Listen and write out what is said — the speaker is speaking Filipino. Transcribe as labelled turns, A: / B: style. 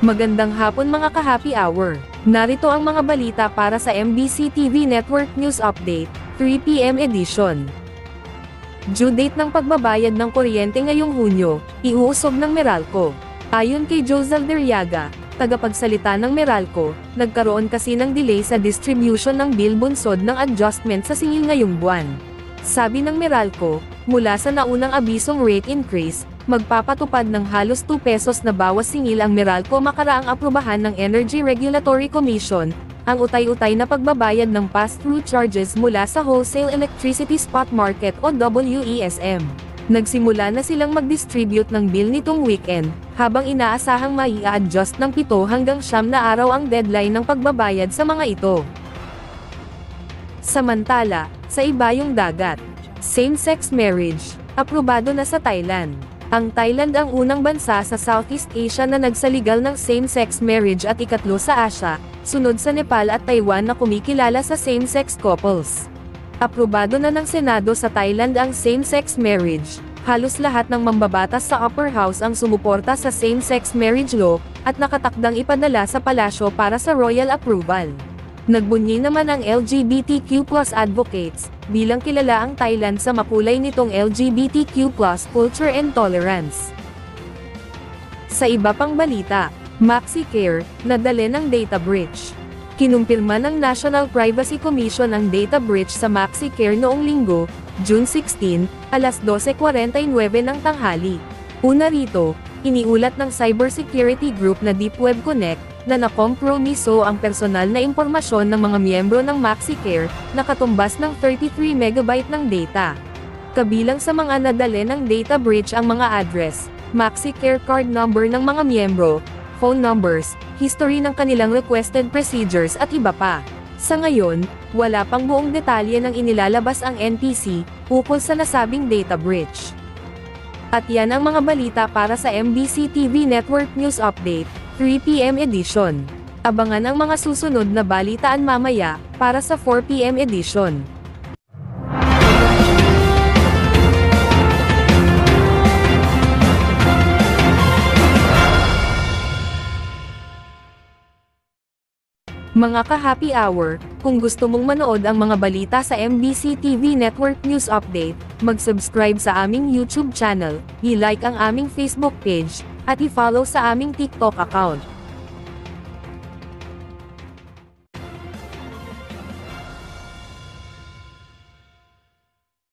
A: Magandang hapon mga ka-happy hour. Narito ang mga balita para sa MBC TV Network News Update, 3 PM edition. Due date ng pagbabayad ng kuryente ngayong Hunyo, iuusog ng Meralco. Ayon kay Josel Derriaga, tagapagsalita ng Meralco, nagkaroon kasi ng delay sa distribution ng bill bunsod ng adjustment sa singil ngayong buwan. Sabi ng Meralco, mula sa naunang abisong rate increase, magpapatupad ng halos 2 pesos na bawas singil ang Meralco makaraang aprubahan ng Energy Regulatory Commission, ang utay-utay na pagbabayad ng pass-through charges mula sa Wholesale Electricity Spot Market o WESM. Nagsimula na silang mag-distribute ng bill nitong weekend, habang inaasahang mai-adjust ng 7 hanggang 9 na araw ang deadline ng pagbabayad sa mga ito. Samantala, sa ibayong dagat, same-sex marriage, aprobado na sa Thailand. Ang Thailand ang unang bansa sa Southeast Asia na nagsaligal ng same-sex marriage at ikatlo sa Asia, sunod sa Nepal at Taiwan na kumikilala sa same-sex couples. Aprobado na ng Senado sa Thailand ang same-sex marriage. Halos lahat ng mambabatas sa upper house ang sumuporta sa same-sex marriage law, at nakatakdang ipadala sa palasyo para sa royal approval. Nagbunyi naman ang LGBTQ+ advocates, bilang kilala ang Thailand sa makulay nitong LGBTQ+ culture and tolerance. Sa iba pang balita, MaxiCare, nadali ng data breach. Kinumpirma ng National Privacy Commission ang data breach sa MaxiCare noong Linggo, June 16, alas 12:49 ng tanghali. Una rito, iniulat ng cybersecurity group na Deep Web Connect, na nakompromiso ang personal na impormasyon ng mga miyembro ng MaxiCare, na katumbas ng 33 MB ng data. Kabilang sa mga nadali ng data breach ang mga address, MaxiCare card number ng mga miyembro, phone numbers, history ng kanilang requested procedures at iba pa. Sa ngayon, wala pang buong detalye ng inilalabas ang NPC, ukol sa nasabing data breach. At yan ang mga balita para sa MBC TV Network News Update, 3 PM edition. Abangan ang mga susunod na balitaan mamaya, para sa 4 PM edition. Mga ka-happy hour, kung gusto mong manood ang mga balita sa MBC TV Network News Update, mag-subscribe sa aming YouTube channel, i-like ang aming Facebook page, at i-follow sa aming TikTok account.